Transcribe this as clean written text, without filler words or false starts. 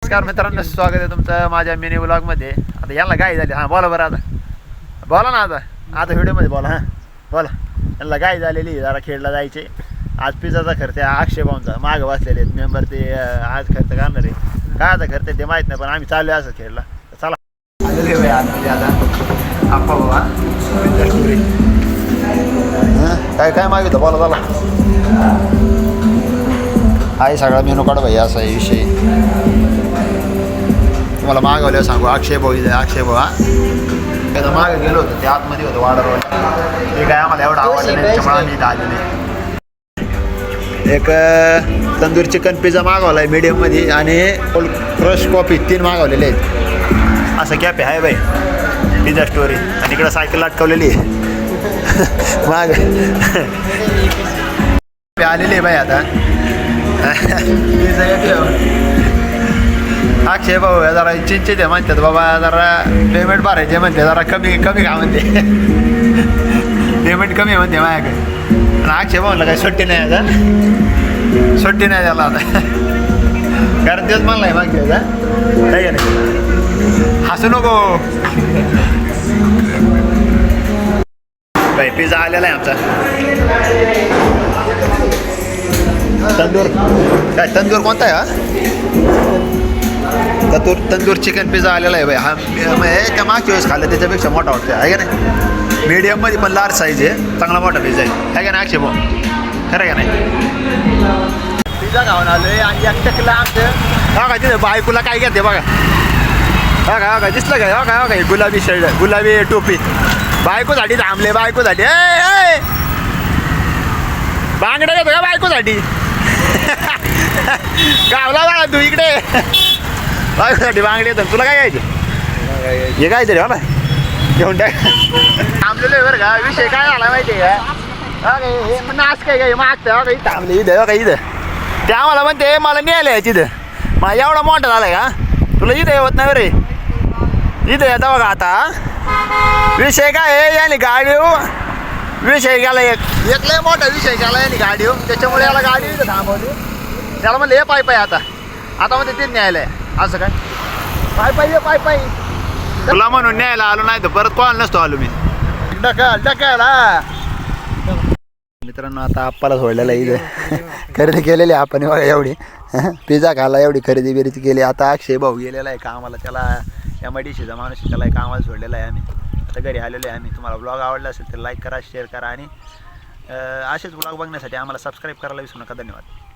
नमस्कार मित्रांनो, स्वागत आहे तुमचं माझ्या मिनी व्लॉगमध्ये. आता यांना गाय झाली. हां बोला बरं, आता बोला ना. आता व्हिडिओमध्ये बोला. हां बोला. यांना गाय झालेली, जरा खेळला जायचे. आज पिझ्झाचा खर्च आहे अक्षय भाऊंचा. मागं बसलेले आहेत मेंबर, ते आज खर्च करणार आहे. काय आता खर्च आहे ते माहीत नाही, पण आम्ही चाललो असं खेळला. चला आलेले आतमध्ये आता आप्पा बाबा पिझ्झा स्टोरी. काय काय मागितलं बोला चला. आहे सगळा मेनू काढ भाई, असा आहे विषय. तुम्हाला मागवलं सांगू, अक्षय भाऊ इथे. अक्षय भाऊ त्याचं मागे गेलो होतो, ते आतमध्ये होतं वाडरवर. ते काय आम्हाला एवढं आवडलं नाही, त्याच्यामुळे आम्ही इथं आलेले. एक तंदूर चिकन पिझ्झा मागवला आहे मीडियममध्ये, आणि फ्रेश कॉफी 3 मागवलेले आहेत. असं कॅफे आहे बाई, पिझ्झा स्टोरी. आणि इकडं सायकल अटकवलेली आहे माग आलेली आहे बाई. आता अक्षय भाऊ जरा चिंचित आहे म्हणतात बाबा, जरा पेमेंट भरायचे म्हणते, जरा कमी कमी का म्हणते. पेमेंट कमी म्हणते माझ्याकडे. आणि अक्षय भाऊला काही सुट्टी नाही आता, सुट्टी नाही त्याला आता. कारण तेच म्हणलं आहे मागते का नाही, हसू नको बाई. पिझ्झा आलेला आहे आमचा, तंदूर. काय तंदूर कोणता आहे हा? तंदूर चिकन पिझ्झा आलेला आहे बाई. हा त्या मागच्या वेळेस खाल्लं त्याच्यापेक्षा मोठा वाटतो आहे का नाही. मीडियममध्ये पण लार्ज साईज आहे, चांगला मोठा पिझ्झा आहे का नाही अक्षय भाऊ? खरं का नाही? पिझ्झा खाऊन आलो आहे. आणि एकटकला आमचं बघा तिथे बायकोला काय घेते बघा. बघा बघा दिसलं का? बघा बघा गुलाबी शर्ट, गुलाबी टोपी. बायकोसाठी थांबले, बायकोसाठी. बांगड्या घेतो का बायकोसाठी? गावला बघा तू इकडे, बायकोसाठी बांगडे येतात. तुला काय घ्यायचं? हे काय तरी हो ना, घेऊन टाक. थांबलेलो आहे बरं का. विषय काय झाला माहिती आहे का? हे नाच काय मागतं बघा, इथं थांबले. इथं बघा, इथं ते आम्हाला म्हणते मला न्यायला आहे तिथं. मग एवढा मोठा झाला का तुला? इथं येत नाही बरे, इथं येतं बघा. आता विषय काय आहे, याने गाडी विषय गेला, एक लय मोठा विषय गेला याने गाडी. त्याच्यामुळे याला गाडी इथं थांबवली. त्याला म्हणलं हे पाय आता म्हणजे ते न्यायला आहे. असं काय पाय तुला म्हणून न्यायला आलो, नाही तर परत कोणाला नसतो आलो मी. डकायला मित्रांनो, आता आप्पाला सोडलेला इथे. खरेदी केलेली आपण बघा एवढी. पिझ्झा खाला एवढी खरेदी बिरेदी केली. आता अक्षय भाऊ गेलेला आहे कामाला. त्याला MIDCचा माणूस त्याला कामाला सोडलेला आहे. आम्ही आता घरी आलेलो आहे. आम्ही तुम्हाला ब्लॉग आवडला असेल तर लाईक करा, शेअर करा, आणि असेच ब्लॉग बघण्यासाठी आम्हाला सबस्क्राईब करायला विसरू नका. धन्यवाद.